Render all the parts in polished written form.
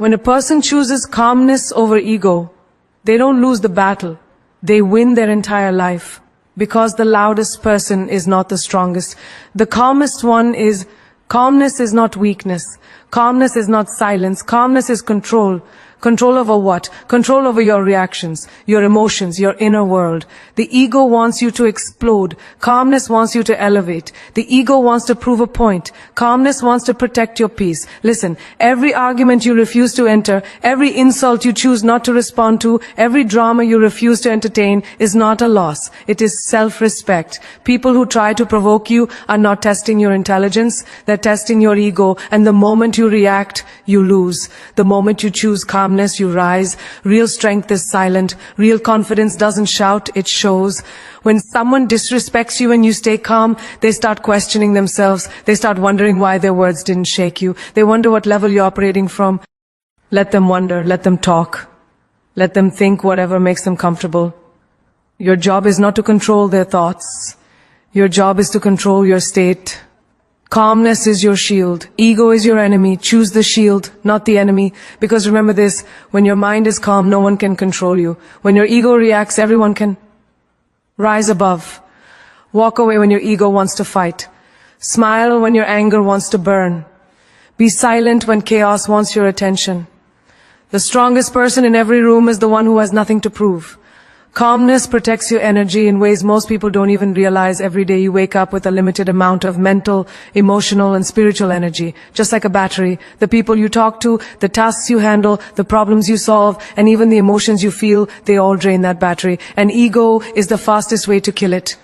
When a person chooses calmness over ego, they don't lose the battle. They win their entire life. Because the loudest person is not the strongest. The calmest one is, calmness is not weakness. Calmness is not silence. Calmness is control. Control over what? Control over your reactions, your emotions, your inner world. The ego wants you to explode. Calmness wants you to elevate. The ego wants to prove a point. Calmness wants to protect your peace. Listen, every argument you refuse to enter, every insult you choose not to respond to, every drama you refuse to entertain is not a loss. It is self-respect. People who try to provoke you are not testing your intelligence, they're testing your ego, and the moment you react, you lose. The moment you choose calmness, you rise. Real strength is silent. Real confidence doesn't shout, it shows. When someone disrespects you and you stay calm, they start questioning themselves. They start wondering why their words didn't shake you. They wonder what level you're operating from. Let them wonder, let them talk. Let them think whatever makes them comfortable. Your job is not to control their thoughts. Your job is to control your state. Calmness is your shield. Ego is your enemy. Choose the shield, not the enemy. Because remember this, when your mind is calm, no one can control you. When your ego reacts, everyone can rise above. Walk away when your ego wants to fight. Smile when your anger wants to burn. Be silent when chaos wants your attention. The strongest person in every room is the one who has nothing to prove. Calmness protects your energy in ways most people don't even realize. Every day you wake up with a limited amount of mental, emotional, and spiritual energy. Just like a battery, the people you talk to, the tasks you handle, the problems you solve, and even the emotions you feel, they all drain that battery. And ego is the fastest way to kill it.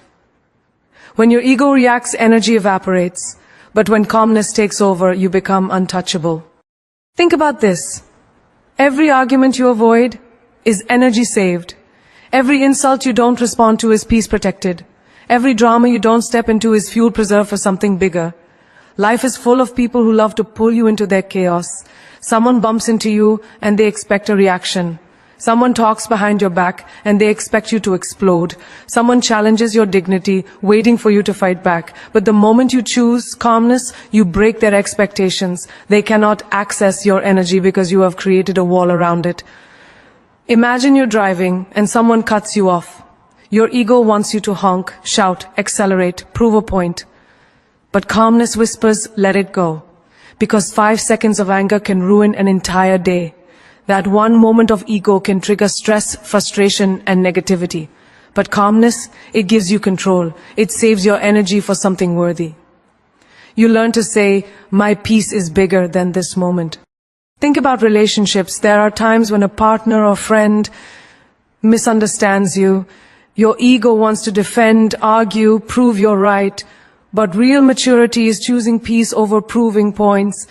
When your ego reacts, energy evaporates. But when calmness takes over, you become untouchable. Think about this. Every argument you avoid is energy saved. Every insult you don't respond to is peace protected. Every drama you don't step into is fuel preserved for something bigger. Life is full of people who love to pull you into their chaos. Someone bumps into you and they expect a reaction. Someone talks behind your back and they expect you to explode. Someone challenges your dignity, waiting for you to fight back. But the moment you choose calmness, you break their expectations. They cannot access your energy because you have created a wall around it. Imagine you're driving and someone cuts you off. Your ego wants you to honk, shout, accelerate, prove a point. But calmness whispers, let it go. Because 5 seconds of anger can ruin an entire day. That one moment of ego can trigger stress, frustration, and negativity. But calmness, it gives you control. It saves your energy for something worthy. You learn to say, my peace is bigger than this moment. Think about relationships. There are times when a partner or friend misunderstands you. Your ego wants to defend, argue, prove you're right. But real maturity is choosing peace over proving points.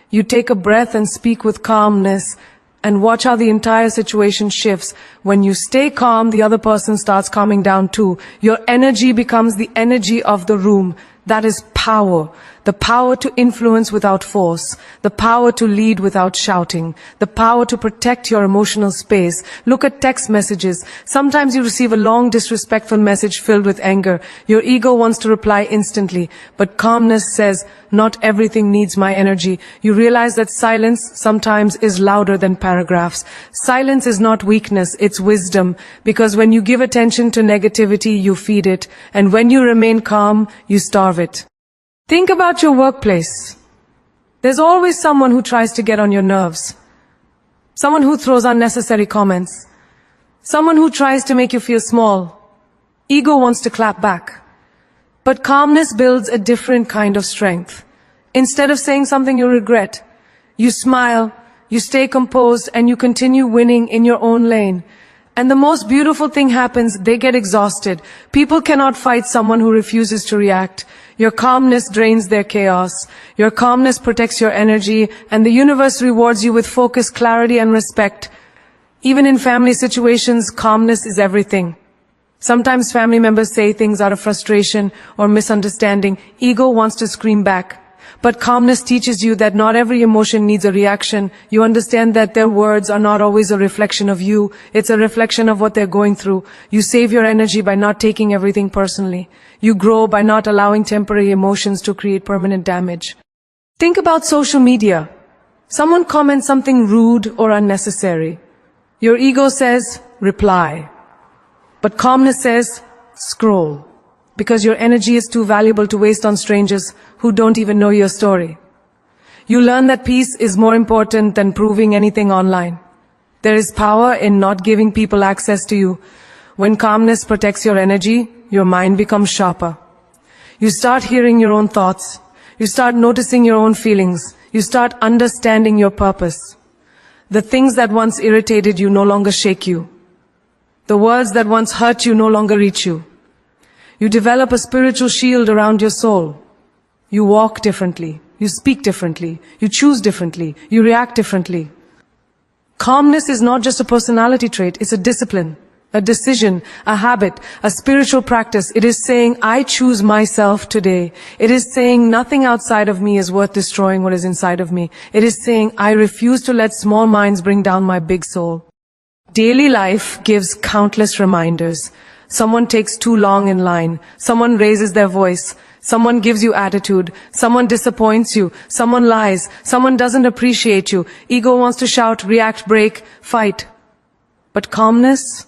You take a breath and speak with calmness and watch how the entire situation shifts. When you stay calm, the other person starts calming down too. Your energy becomes the energy of the room. That is power. The power to influence without force. The power to lead without shouting. The power to protect your emotional space. Look at text messages. Sometimes you receive a long, disrespectful message filled with anger. Your ego wants to reply instantly. But calmness says, not everything needs my energy. You realize that silence sometimes is louder than paragraphs. Silence is not weakness, it's wisdom. Because when you give attention to negativity, you feed it. And when you remain calm, you starve it. Think about your workplace. There's always someone who tries to get on your nerves. Someone who throws unnecessary comments. Someone who tries to make you feel small. Ego wants to clap back. But calmness builds a different kind of strength. Instead of saying something you regret, you smile, you stay composed, and you continue winning in your own lane. And the most beautiful thing happens, they get exhausted. People cannot fight someone who refuses to react. Your calmness drains their chaos. Your calmness protects your energy, and the universe rewards you with focus, clarity, and respect. Even in family situations, calmness is everything. Sometimes family members say things out of frustration or misunderstanding. Ego wants to scream back. But calmness teaches you that not every emotion needs a reaction. You understand that their words are not always a reflection of you. It's a reflection of what they're going through. You save your energy by not taking everything personally. You grow by not allowing temporary emotions to create permanent damage. Think about social media. Someone comments something rude or unnecessary. Your ego says, reply. But calmness says, scroll. Because your energy is too valuable to waste on strangers who don't even know your story. You learn that peace is more important than proving anything online. There is power in not giving people access to you. When calmness protects your energy, your mind becomes sharper. You start hearing your own thoughts. You start noticing your own feelings. You start understanding your purpose. The things that once irritated you no longer shake you. The words that once hurt you no longer reach you. You develop a spiritual shield around your soul. You walk differently. You speak differently. You choose differently. You react differently. Calmness is not just a personality trait, it's a discipline, a decision, a habit, a spiritual practice. It is saying, I choose myself today. It is saying nothing outside of me is worth destroying what is inside of me. It is saying, I refuse to let small minds bring down my big soul. Daily life gives countless reminders. Someone takes too long in line. Someone raises their voice. Someone gives you attitude. Someone disappoints you. Someone lies. Someone doesn't appreciate you. Ego wants to shout, react, break, fight. But calmness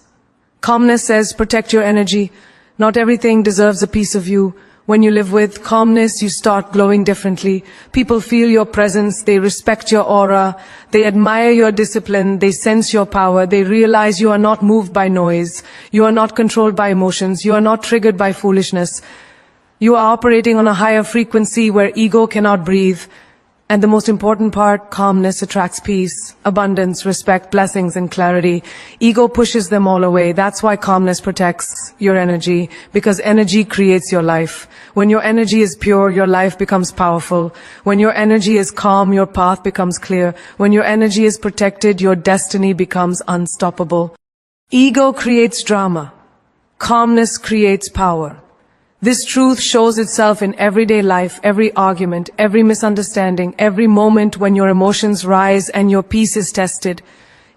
says protect your energy. Not everything deserves a piece of you. When you live with calmness, you start glowing differently. People feel your presence. They respect your aura. They admire your discipline. They sense your power. They realize you are not moved by noise. You are not controlled by emotions. You are not triggered by foolishness. You are operating on a higher frequency where ego cannot breathe. And the most important part, calmness attracts peace, abundance, respect, blessings, and clarity. Ego pushes them all away. That's why calmness protects your energy, because energy creates your life. When your energy is pure, your life becomes powerful. When your energy is calm, your path becomes clear. When your energy is protected, your destiny becomes unstoppable. Ego creates drama. Calmness creates power. This truth shows itself in everyday life, every argument, every misunderstanding, every moment when your emotions rise and your peace is tested.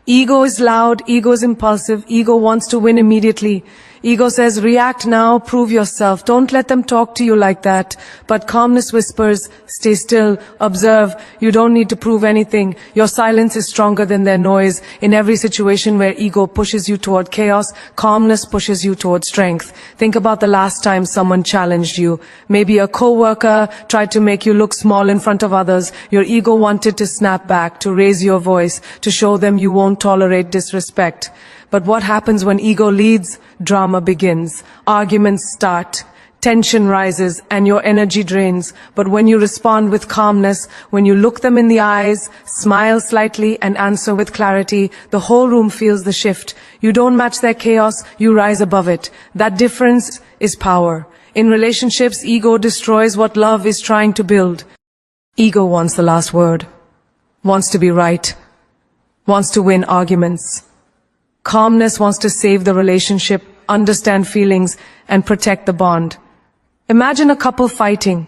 Ego is loud, ego is impulsive, ego wants to win immediately. Ego says, react now, prove yourself. Don't let them talk to you like that. But calmness whispers, stay still, observe. You don't need to prove anything. Your silence is stronger than their noise. In every situation where ego pushes you toward chaos, calmness pushes you toward strength. Think about the last time someone challenged you. Maybe a coworker tried to make you look small in front of others. Your ego wanted to snap back, to raise your voice, to show them you won't tolerate disrespect. But what happens when ego leads? Drama begins. Arguments start. Tension rises and your energy drains. But when you respond with calmness, when you look them in the eyes, smile slightly and answer with clarity, the whole room feels the shift. You don't match their chaos, you rise above it. That difference is power. In relationships, ego destroys what love is trying to build. Ego wants the last word. Wants to be right. Wants to win arguments. Calmness wants to save the relationship, understand feelings, and protect the bond. Imagine a couple fighting.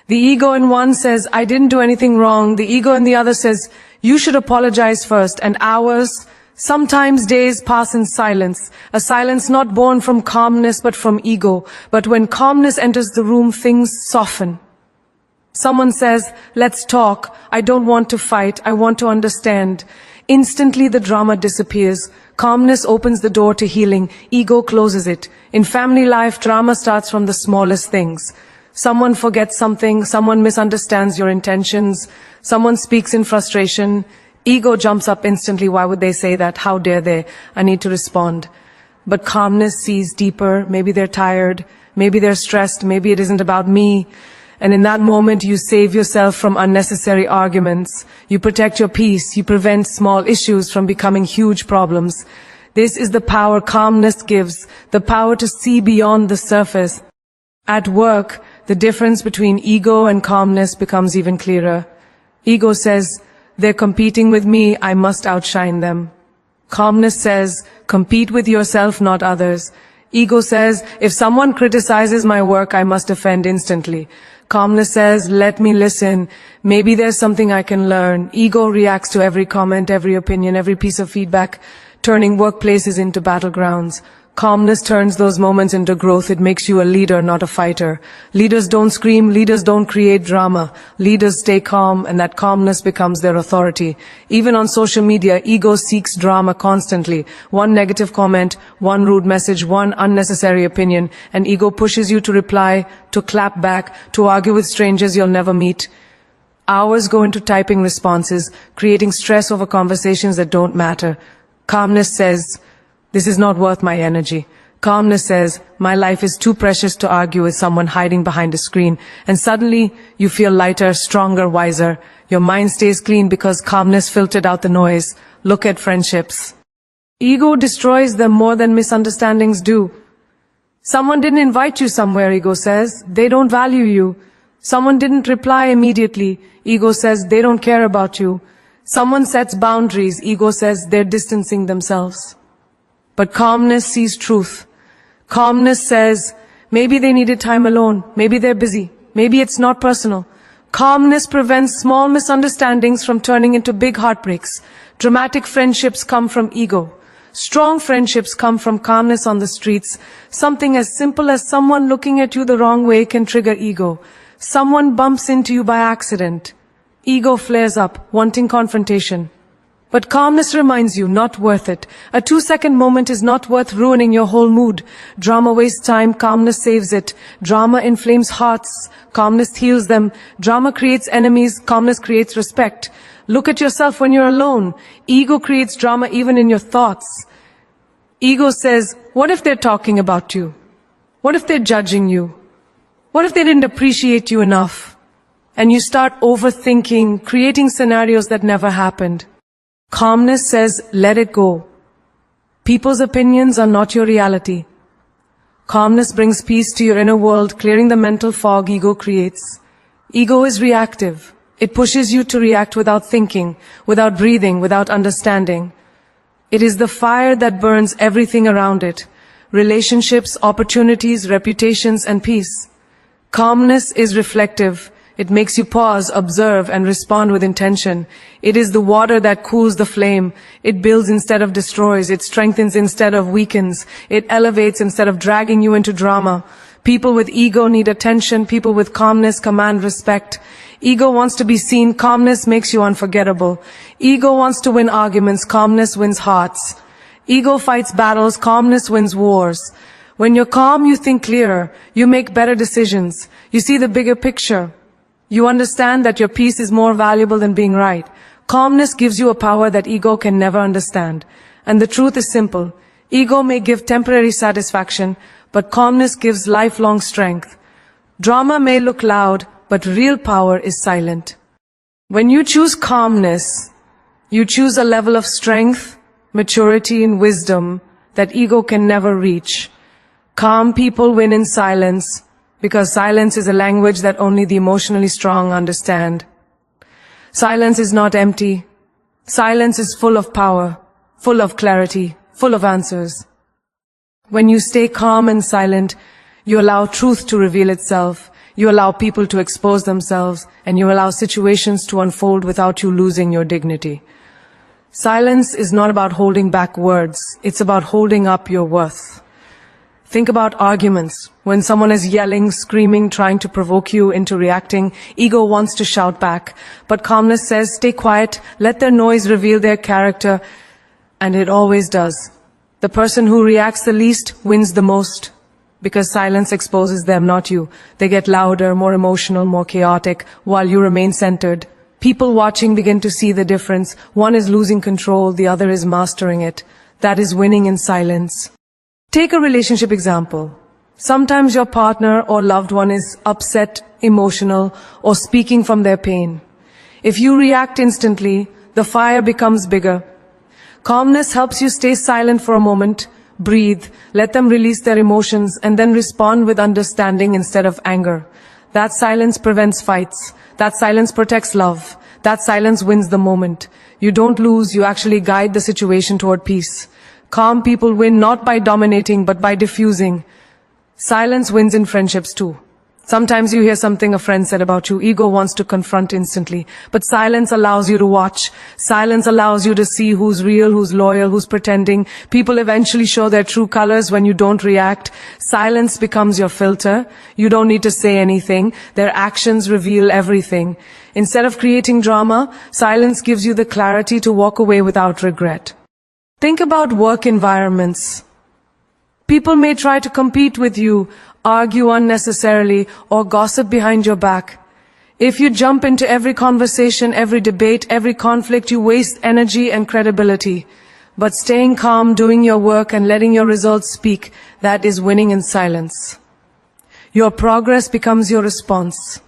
The ego in one says, I didn't do anything wrong. The ego in the other says, you should apologize first. And hours, sometimes days pass in silence. A silence not born from calmness but from ego. But when calmness enters the room, things soften. Someone says, let's talk. I don't want to fight. I want to understand. Instantly the drama disappears. Calmness opens the door to healing. Ego closes it. In family life, drama starts from the smallest things. Someone forgets something. Someone misunderstands your intentions. Someone speaks in frustration. Ego jumps up instantly. Why would they say that? How dare they? I need to respond. But calmness sees deeper. Maybe they're tired. Maybe they're stressed. Maybe it isn't about me. And in that moment, you save yourself from unnecessary arguments. You protect your peace. You prevent small issues from becoming huge problems. This is the power calmness gives, the power to see beyond the surface. At work, the difference between ego and calmness becomes even clearer. Ego says, they're competing with me, I must outshine them. Calmness says, compete with yourself, not others. Ego says, if someone criticizes my work, I must offend instantly. Calmness says, let me listen. Maybe there's something I can learn. Ego reacts to every comment, every opinion, every piece of feedback, turning workplaces into battlegrounds. Calmness turns those moments into growth. It makes you a leader, not a fighter. Leaders don't scream, leaders don't create drama. Leaders stay calm, and that calmness becomes their authority. Even on social media, ego seeks drama constantly. One negative comment, one rude message, one unnecessary opinion, and ego pushes you to reply, to clap back, to argue with strangers you'll never meet. Hours go into typing responses, creating stress over conversations that don't matter. Calmness says, this is not worth my energy. Calmness says, my life is too precious to argue with someone hiding behind a screen. And suddenly, you feel lighter, stronger, wiser. Your mind stays clean because calmness filtered out the noise. Look at friendships. Ego destroys them more than misunderstandings do. Someone didn't invite you somewhere, ego says. They don't value you. Someone didn't reply immediately. Ego says they don't care about you. Someone sets boundaries. Ego says they're distancing themselves. But calmness sees truth. Calmness says, maybe they needed time alone. Maybe they're busy. Maybe it's not personal. Calmness prevents small misunderstandings from turning into big heartbreaks. Dramatic friendships come from ego. Strong friendships come from calmness on the streets. Something as simple as someone looking at you the wrong way can trigger ego. Someone bumps into you by accident. Ego flares up, wanting confrontation. But calmness reminds you, not worth it. A 2-second moment is not worth ruining your whole mood. Drama wastes time, calmness saves it. Drama inflames hearts, calmness heals them. Drama creates enemies, calmness creates respect. Look at yourself when you're alone. Ego creates drama even in your thoughts. Ego says, what if they're talking about you? What if they're judging you? What if they didn't appreciate you enough? And you start overthinking, creating scenarios that never happened. Calmness says, let it go. People's opinions are not your reality. Calmness brings peace to your inner world, clearing the mental fog ego creates. Ego is reactive. It pushes you to react without thinking, without breathing, without understanding. It is the fire that burns everything around it. Relationships, opportunities, reputations, and peace. Calmness is reflective. It makes you pause, observe, and respond with intention. It is the water that cools the flame. It builds instead of destroys. It strengthens instead of weakens. It elevates instead of dragging you into drama. People with ego need attention. People with calmness command respect. Ego wants to be seen. Calmness makes you unforgettable. Ego wants to win arguments. Calmness wins hearts. Ego fights battles. Calmness wins wars. When you're calm, you think clearer. You make better decisions. You see the bigger picture. You understand that your peace is more valuable than being right. Calmness gives you a power that ego can never understand. And the truth is simple. Ego may give temporary satisfaction, but calmness gives lifelong strength. Drama may look loud, but real power is silent. When you choose calmness, you choose a level of strength, maturity, and wisdom that ego can never reach. Calm people win in silence, because silence is a language that only the emotionally strong understand. Silence is not empty. Silence is full of power, full of clarity, full of answers. When you stay calm and silent, you allow truth to reveal itself. You allow people to expose themselves, and you allow situations to unfold without you losing your dignity. Silence is not about holding back words. It's about holding up your worth. Think about arguments. When someone is yelling, screaming, trying to provoke you into reacting, ego wants to shout back. But calmness says, stay quiet, let their noise reveal their character. And it always does. The person who reacts the least wins the most. Because silence exposes them, not you. They get louder, more emotional, more chaotic, while you remain centered. People watching begin to see the difference. One is losing control, the other is mastering it. That is winning in silence. Take a relationship example. Sometimes your partner or loved one is upset, emotional, or speaking from their pain. If you react instantly, the fire becomes bigger. Calmness helps you stay silent for a moment, breathe, let them release their emotions, and then respond with understanding instead of anger. That silence prevents fights. That silence protects love. That silence wins the moment. You don't lose, you actually guide the situation toward peace. Calm people win not by dominating, but by diffusing. Silence wins in friendships too. Sometimes you hear something a friend said about you. Ego wants to confront instantly. But silence allows you to watch. Silence allows you to see who's real, who's loyal, who's pretending. People eventually show their true colors when you don't react. Silence becomes your filter. You don't need to say anything. Their actions reveal everything. Instead of creating drama, silence gives you the clarity to walk away without regret. Think about work environments. People may try to compete with you, argue unnecessarily, or gossip behind your back. If you jump into every conversation, every debate, every conflict, you waste energy and credibility. But staying calm, doing your work, and letting your results speak, that is winning in silence. Your progress becomes your response.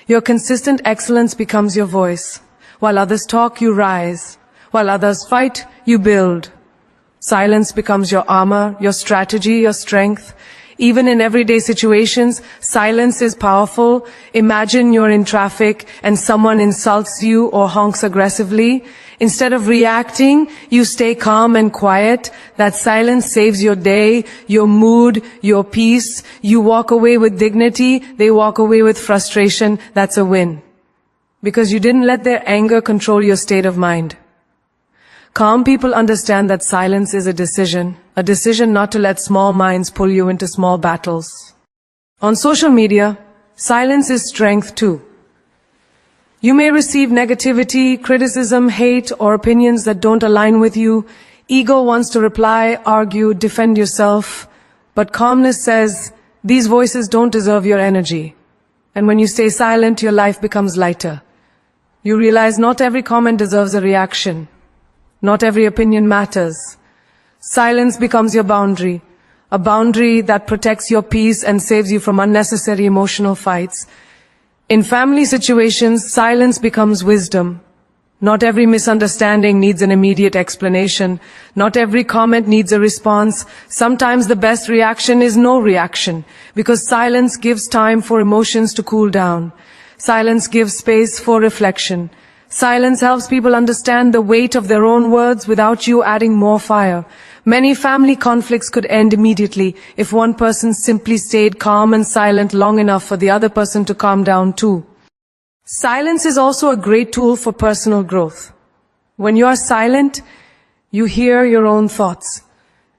Your consistent excellence becomes your voice. While others talk, you rise. While others fight, you build. Silence becomes your armor, your strategy, your strength. Even in everyday situations, silence is powerful. Imagine you're in traffic and someone insults you or honks aggressively. Instead of reacting, you stay calm and quiet. That silence saves your day, your mood, your peace. You walk away with dignity, they walk away with frustration. That's a win. Because you didn't let their anger control your state of mind. Calm people understand that silence is a decision not to let small minds pull you into small battles. On social media, silence is strength too. You may receive negativity, criticism, hate, or opinions that don't align with you. Ego wants to reply, argue, defend yourself. But calmness says, these voices don't deserve your energy. And when you stay silent, your life becomes lighter. You realize not every comment deserves a reaction. Not every opinion matters. Silence becomes your boundary, a boundary that protects your peace and saves you from unnecessary emotional fights. In family situations, silence becomes wisdom. Not every misunderstanding needs an immediate explanation. Not every comment needs a response. Sometimes the best reaction is no reaction, because silence gives time for emotions to cool down. Silence gives space for reflection. Silence helps people understand the weight of their own words without you adding more fire. Many family conflicts could end immediately if one person simply stayed calm and silent long enough for the other person to calm down too. Silence is also a great tool for personal growth. When you are silent, you hear your own thoughts.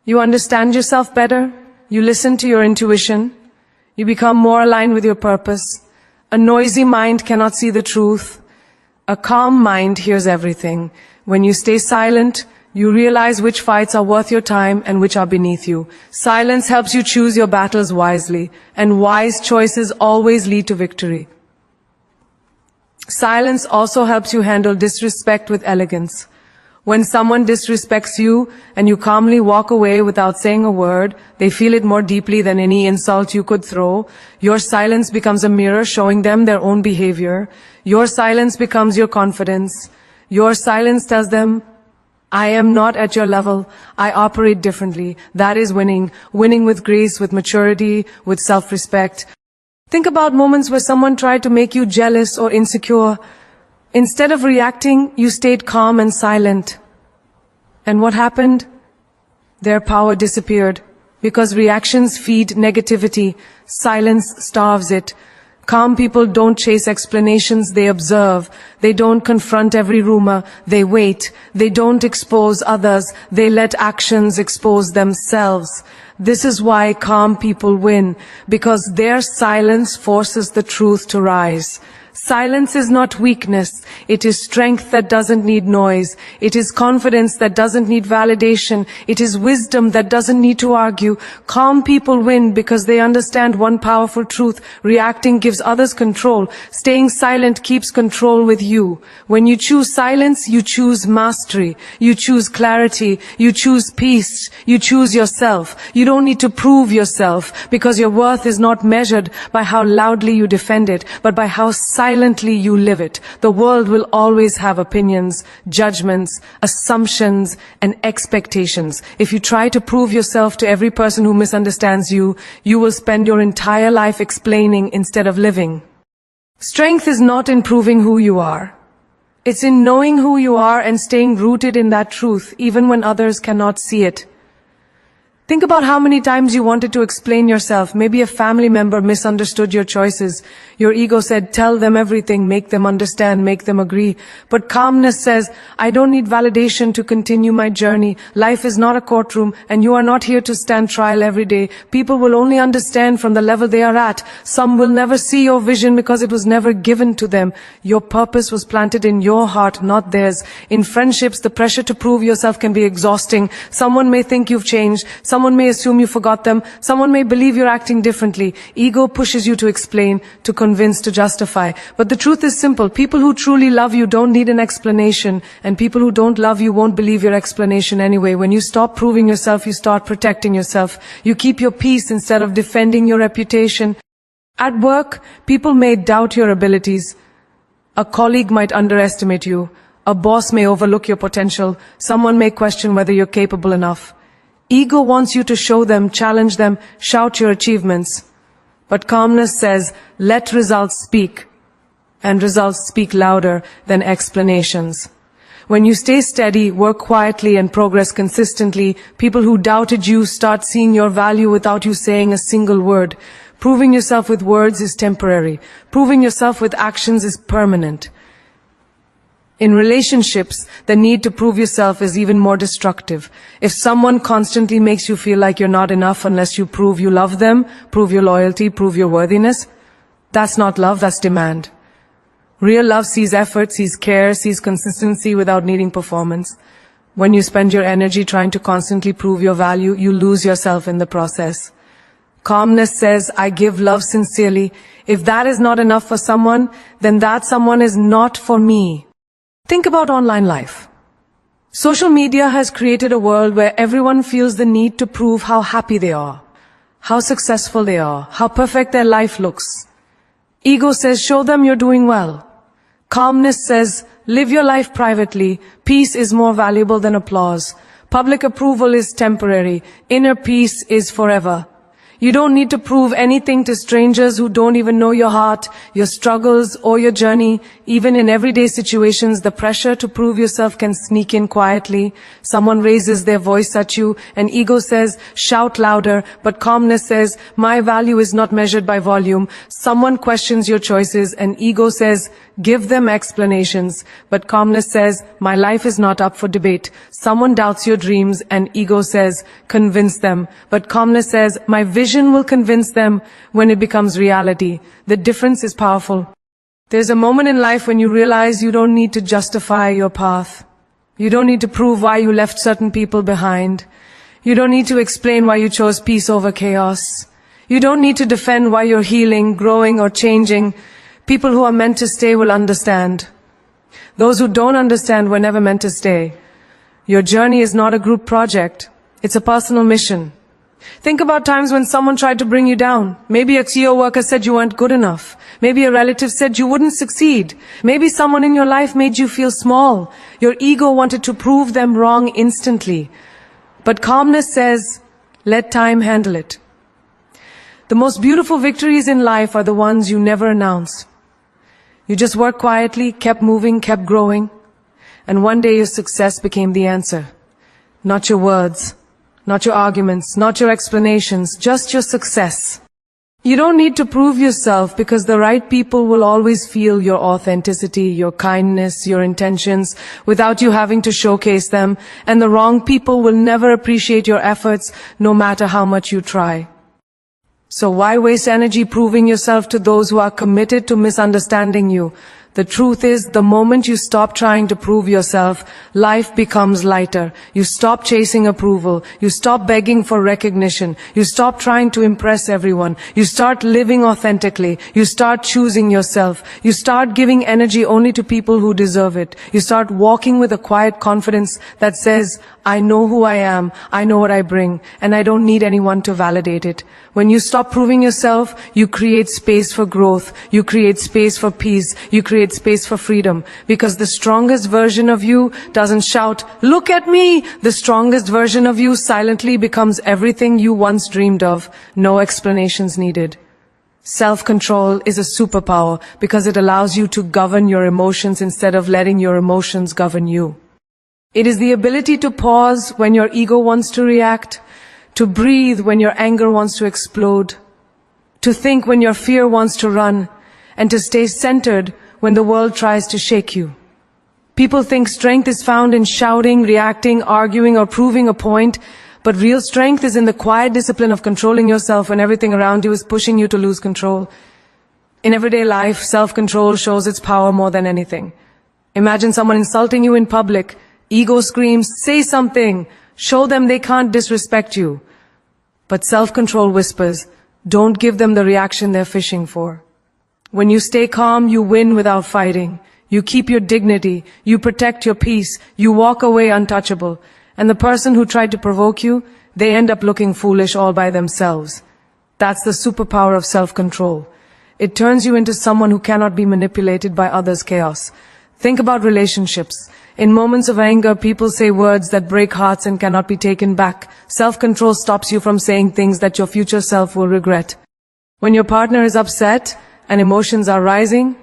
You understand yourself better. You listen to your intuition. You become more aligned with your purpose. A noisy mind cannot see the truth. A calm mind hears everything. When you stay silent, you realize which fights are worth your time and which are beneath you. Silence helps you choose your battles wisely, and wise choices always lead to victory. Silence also helps you handle disrespect with elegance. When someone disrespects you and you calmly walk away without saying a word, they feel it more deeply than any insult you could throw. Your silence becomes a mirror showing them their own behavior. Your silence becomes your confidence. Your silence tells them, I am not at your level. I operate differently. That is winning. Winning with grace, with maturity, with self-respect. Think about moments where someone tried to make you jealous or insecure. Instead of reacting, you stayed calm and silent. And what happened? Their power disappeared. Because reactions feed negativity. Silence starves it. Calm people don't chase explanations, they observe. They don't confront every rumor, they wait. They don't expose others, they let actions expose themselves. This is why calm people win, because their silence forces the truth to rise. Silence is not weakness. It is strength that doesn't need noise. It is confidence that doesn't need validation. It is wisdom that doesn't need to argue. Calm people win because they understand one powerful truth. Reacting gives others control. Staying silent keeps control with you. When you choose silence, you choose mastery. You choose clarity. You choose peace. You choose yourself. You don't need to prove yourself because your worth is not measured by how loudly you defend it, but by how silently you live it. The world will always have opinions, judgments, assumptions, and expectations. If you try to prove yourself to every person who misunderstands you, you will spend your entire life explaining instead of living. Strength is not in proving who you are. It's in knowing who you are and staying rooted in that truth, even when others cannot see it. Think about how many times you wanted to explain yourself. Maybe a family member misunderstood your choices. Your ego said, tell them everything, make them understand, make them agree. But calmness says, I don't need validation to continue my journey. Life is not a courtroom, and you are not here to stand trial every day. People will only understand from the level they are at. Some will never see your vision because it was never given to them. Your purpose was planted in your heart, not theirs. In friendships, the pressure to prove yourself can be exhausting. Someone may think you've changed. Someone may assume you forgot them. Someone may believe you're acting differently. Ego pushes you to explain, to convince, to justify. But the truth is simple. People who truly love you don't need an explanation, and people who don't love you won't believe your explanation anyway. When you stop proving yourself, you start protecting yourself. You keep your peace instead of defending your reputation. At work, people may doubt your abilities. A colleague might underestimate you. A boss may overlook your potential. Someone may question whether you're capable enough. Ego wants you to show them, challenge them, shout your achievements. But calmness says, let results speak. And results speak louder than explanations. When you stay steady, work quietly, and progress consistently, people who doubted you start seeing your value without you saying a single word. Proving yourself with words is temporary. Proving yourself with actions is permanent. In relationships, the need to prove yourself is even more destructive. If someone constantly makes you feel like you're not enough unless you prove you love them, prove your loyalty, prove your worthiness, that's not love, that's demand. Real love sees effort, sees care, sees consistency without needing performance. When you spend your energy trying to constantly prove your value, you lose yourself in the process. Calmness says, I give love sincerely. If that is not enough for someone, then that someone is not for me. Think about online life. Social media has created a world where everyone feels the need to prove how happy they are, how successful they are, how perfect their life looks. Ego says, show them you're doing well. Calmness says, live your life privately. Peace is more valuable than applause. Public approval is temporary. Inner peace is forever. You don't need to prove anything to strangers who don't even know your heart, your struggles, or your journey. Even in everyday situations, the pressure to prove yourself can sneak in quietly. Someone raises their voice at you, and ego says, shout louder, but calmness says, my value is not measured by volume. Someone questions your choices, and ego says, give them explanations, but calmness says, my life is not up for debate. Someone doubts your dreams, and ego says, convince them, but calmness says, my vision will convince them when it becomes reality. The difference is powerful. There's a moment in life when you realize you don't need to justify your path. You don't need to prove why you left certain people behind. You don't need to explain why you chose peace over chaos. You don't need to defend why you're healing, growing, or changing. People who are meant to stay will understand. Those who don't understand were never meant to stay. Your journey is not a group project. It's a personal mission. Think about times when someone tried to bring you down. Maybe a co-worker said you weren't good enough. Maybe a relative said you wouldn't succeed. Maybe someone in your life made you feel small. Your ego wanted to prove them wrong instantly. But calmness says, let time handle it. The most beautiful victories in life are the ones you never announce. You just worked quietly, kept moving, kept growing, and one day your success became the answer. Not your words. Not your arguments, not your explanations, just your success. You don't need to prove yourself because the right people will always feel your authenticity, your kindness, your intentions without you having to showcase them, and the wrong people will never appreciate your efforts no matter how much you try. So why waste energy proving yourself to those who are committed to misunderstanding you? The truth is, the moment you stop trying to prove yourself, life becomes lighter. You stop chasing approval. You stop begging for recognition. You stop trying to impress everyone. You start living authentically. You start choosing yourself. You start giving energy only to people who deserve it. You start walking with a quiet confidence that says, I know who I am, I know what I bring, and I don't need anyone to validate it. When you stop proving yourself, you create space for growth. You create space for peace. You create space for freedom. Because the strongest version of you doesn't shout, look at me! The strongest version of you silently becomes everything you once dreamed of. No explanations needed. Self-control is a superpower because it allows you to govern your emotions instead of letting your emotions govern you. It is the ability to pause when your ego wants to react, to breathe when your anger wants to explode, to think when your fear wants to run, and to stay centered when the world tries to shake you. People think strength is found in shouting, reacting, arguing, or proving a point, but real strength is in the quiet discipline of controlling yourself when everything around you is pushing you to lose control. In everyday life, self-control shows its power more than anything. Imagine someone insulting you in public. Ego screams, say something. Show them they can't disrespect you. But self-control whispers, don't give them the reaction they're fishing for. When you stay calm, you win without fighting. You keep your dignity. You protect your peace. You walk away untouchable. And the person who tried to provoke you, they end up looking foolish all by themselves. That's the superpower of self-control. It turns you into someone who cannot be manipulated by others' chaos. Think about relationships. In moments of anger, people say words that break hearts and cannot be taken back. Self-control stops you from saying things that your future self will regret. When your partner is upset and emotions are rising,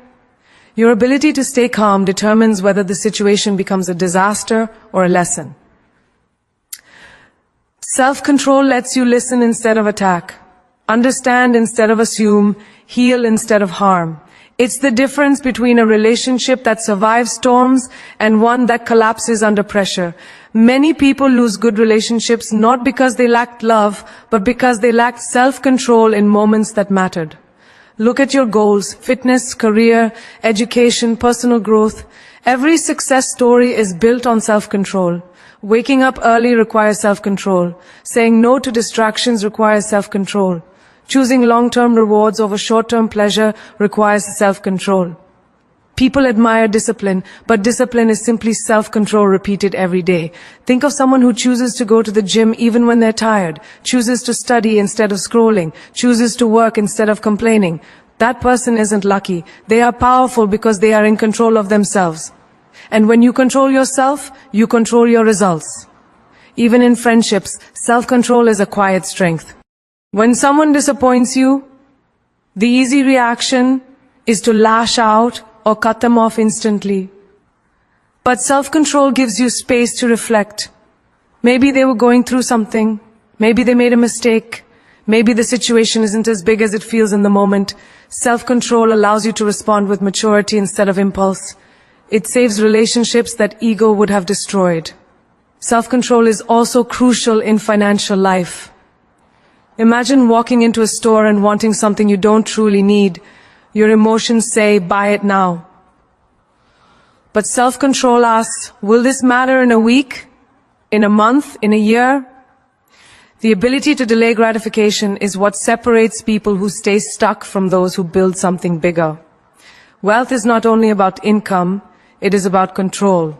your ability to stay calm determines whether the situation becomes a disaster or a lesson. Self-control lets you listen instead of attack, understand instead of assume, heal instead of harm. It's the difference between a relationship that survives storms and one that collapses under pressure. Many people lose good relationships not because they lacked love, but because they lacked self-control in moments that mattered. Look at your goals, fitness, career, education, personal growth. Every success story is built on self-control. Waking up early requires self-control. Saying no to distractions requires self-control. Choosing long-term rewards over short-term pleasure requires self-control. People admire discipline, but discipline is simply self-control repeated every day. Think of someone who chooses to go to the gym even when they're tired, chooses to study instead of scrolling, chooses to work instead of complaining. That person isn't lucky. They are powerful because they are in control of themselves. And when you control yourself, you control your results. Even in friendships, self-control is a quiet strength. When someone disappoints you, the easy reaction is to lash out or cut them off instantly. But self-control gives you space to reflect. Maybe they were going through something. Maybe they made a mistake. Maybe the situation isn't as big as it feels in the moment. Self-control allows you to respond with maturity instead of impulse. It saves relationships that ego would have destroyed. Self-control is also crucial in financial life. Imagine walking into a store and wanting something you don't truly need. Your emotions say, buy it now. But self-control asks, will this matter in a week, in a month, in a year? The ability to delay gratification is what separates people who stay stuck from those who build something bigger. Wealth is not only about income, it is about control.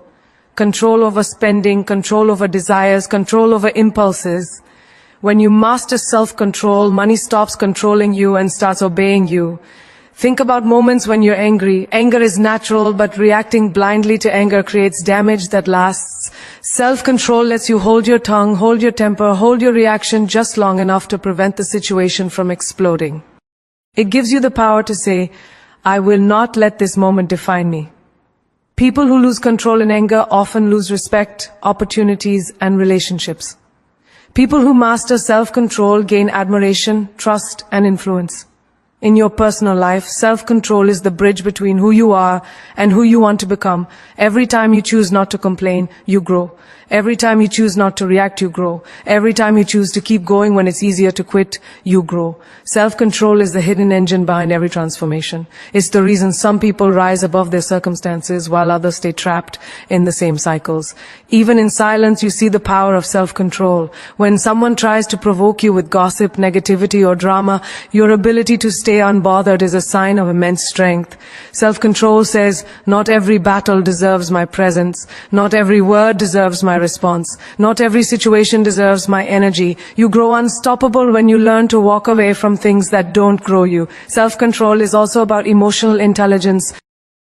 Control over spending, control over desires, control over impulses. When you master self-control, money stops controlling you and starts obeying you. Think about moments when you're angry. Anger is natural, but reacting blindly to anger creates damage that lasts. Self-control lets you hold your tongue, hold your temper, hold your reaction just long enough to prevent the situation from exploding. It gives you the power to say, I will not let this moment define me. People who lose control in anger often lose respect, opportunities, and relationships. People who master self-control gain admiration, trust, and influence. In your personal life, self-control is the bridge between who you are and who you want to become. Every time you choose not to complain, you grow. Every time you choose not to react, you grow. Every time you choose to keep going when it's easier to quit, you grow. Self-control is the hidden engine behind every transformation. It's the reason some people rise above their circumstances while others stay trapped in the same cycles. Even in silence, you see the power of self-control. When someone tries to provoke you with gossip, negativity, or drama, your ability to stay unbothered is a sign of immense strength. Self-control says, not every battle deserves my presence. Not every word deserves my response. Not every situation deserves my energy. You grow unstoppable when you learn to walk away from things that don't grow you. Self-control is also about emotional intelligence.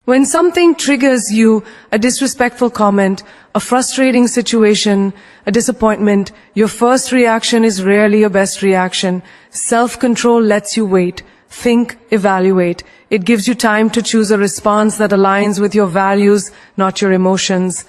When something triggers you, a disrespectful comment, a frustrating situation, a disappointment, your first reaction is rarely your best reaction. Self-control lets you wait, think, evaluate. It gives you time to choose a response that aligns with your values, not your emotions.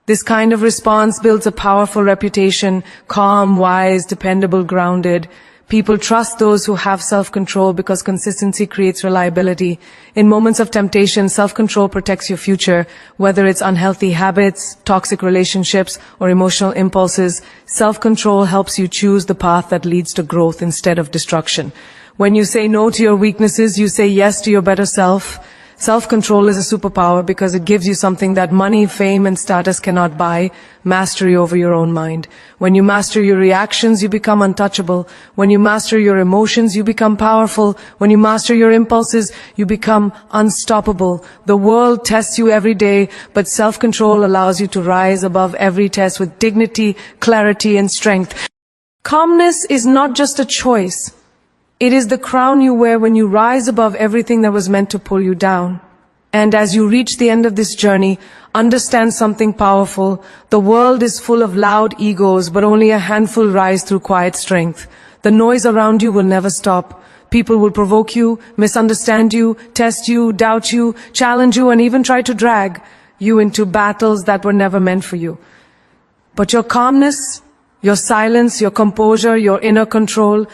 This kind of response builds a powerful reputation, calm, wise, dependable, grounded. People trust those who have self-control because consistency creates reliability. In moments of temptation, self-control protects your future. Whether it's unhealthy habits, toxic relationships, or emotional impulses, self-control helps you choose the path that leads to growth instead of destruction. When you say no to your weaknesses, you say yes to your better self. Self-control is a superpower because it gives you something that money, fame, and status cannot buy: mastery over your own mind. When you master your reactions, you become untouchable. When you master your emotions, you become powerful. When you master your impulses, you become unstoppable. The world tests you every day, but self-control allows you to rise above every test with dignity, clarity, and strength. Calmness is not just a choice. It is the crown you wear when you rise above everything that was meant to pull you down. And as you reach the end of this journey, understand something powerful. The world is full of loud egos, but only a handful rise through quiet strength. The noise around you will never stop. People will provoke you, misunderstand you, test you, doubt you, challenge you, and even try to drag you into battles that were never meant for you. But your calmness, your silence, your composure, your inner control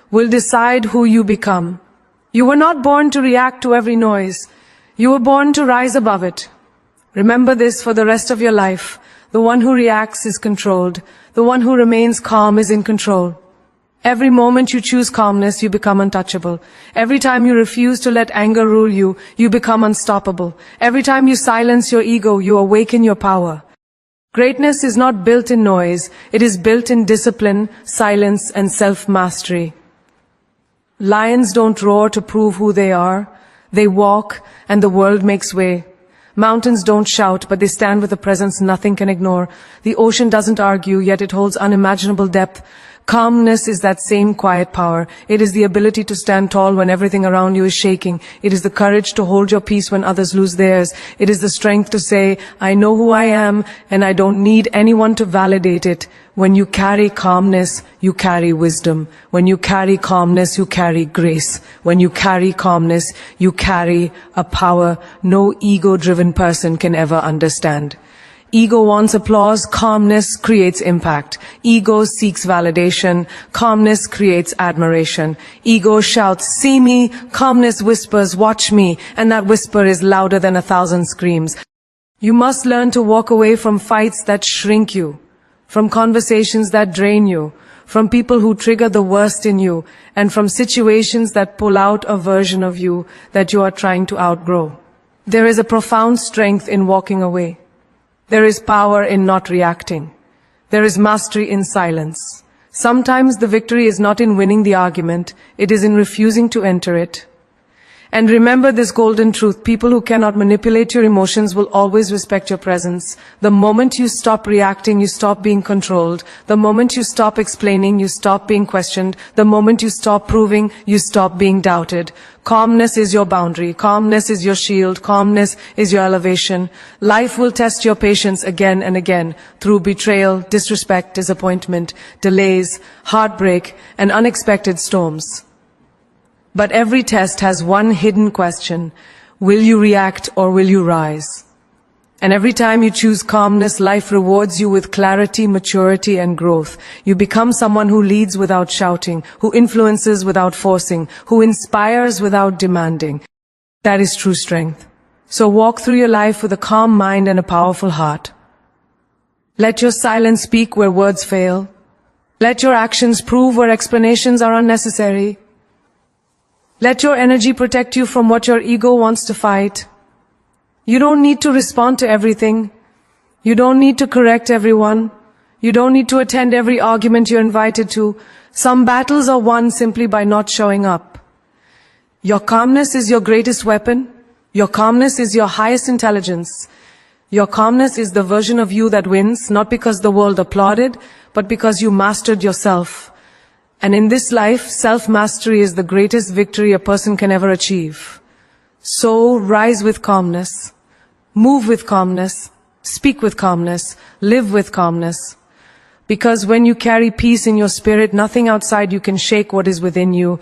will decide who you become. You were not born to react to every noise. You were born to rise above it. Remember this for the rest of your life. The one who reacts is controlled. The one who remains calm is in control. Every moment you choose calmness, you become untouchable. Every time you refuse to let anger rule you, you become unstoppable. Every time you silence your ego, you awaken your power. Greatness is not built in noise. It is built in discipline, silence, and self-mastery. Lions don't roar to prove who they are. They walk, and the world makes way. Mountains don't shout, but they stand with a presence nothing can ignore. The ocean doesn't argue, yet it holds unimaginable depth. Calmness is that same quiet power. It is the ability to stand tall when everything around you is shaking. It is the courage to hold your peace when others lose theirs. It is the strength to say, I know who I am, and I don't need anyone to validate it. When you carry calmness, you carry wisdom. When you carry calmness, you carry grace. When you carry calmness, you carry a power no ego-driven person can ever understand. Ego wants applause, calmness creates impact. Ego seeks validation, calmness creates admiration. Ego shouts, see me, calmness whispers, watch me, and that whisper is louder than 1,000 screams. You must learn to walk away from fights that shrink you, from conversations that drain you, from people who trigger the worst in you, and from situations that pull out a version of you that you are trying to outgrow. There is a profound strength in walking away. There is power in not reacting. There is mastery in silence. Sometimes the victory is not in winning the argument, it is in refusing to enter it. And remember this golden truth: people who cannot manipulate your emotions will always respect your presence. The moment you stop reacting, you stop being controlled. The moment you stop explaining, you stop being questioned. The moment you stop proving, you stop being doubted. Calmness is your boundary. Calmness is your shield. Calmness is your elevation. Life will test your patience again and again through betrayal, disrespect, disappointment, delays, heartbreak, and unexpected storms. But every test has one hidden question: will you react or will you rise? And every time you choose calmness, life rewards you with clarity, maturity, and growth. You become someone who leads without shouting, who influences without forcing, who inspires without demanding. That is true strength. So walk through your life with a calm mind and a powerful heart. Let your silence speak where words fail. Let your actions prove where explanations are unnecessary. Let your energy protect you from what your ego wants to fight. You don't need to respond to everything. You don't need to correct everyone. You don't need to attend every argument you're invited to. Some battles are won simply by not showing up. Your calmness is your greatest weapon. Your calmness is your highest intelligence. Your calmness is the version of you that wins, not because the world applauded, but because you mastered yourself. And in this life, self-mastery is the greatest victory a person can ever achieve. So rise with calmness, move with calmness, speak with calmness, live with calmness. Because when you carry peace in your spirit, nothing outside you can shake what is within you.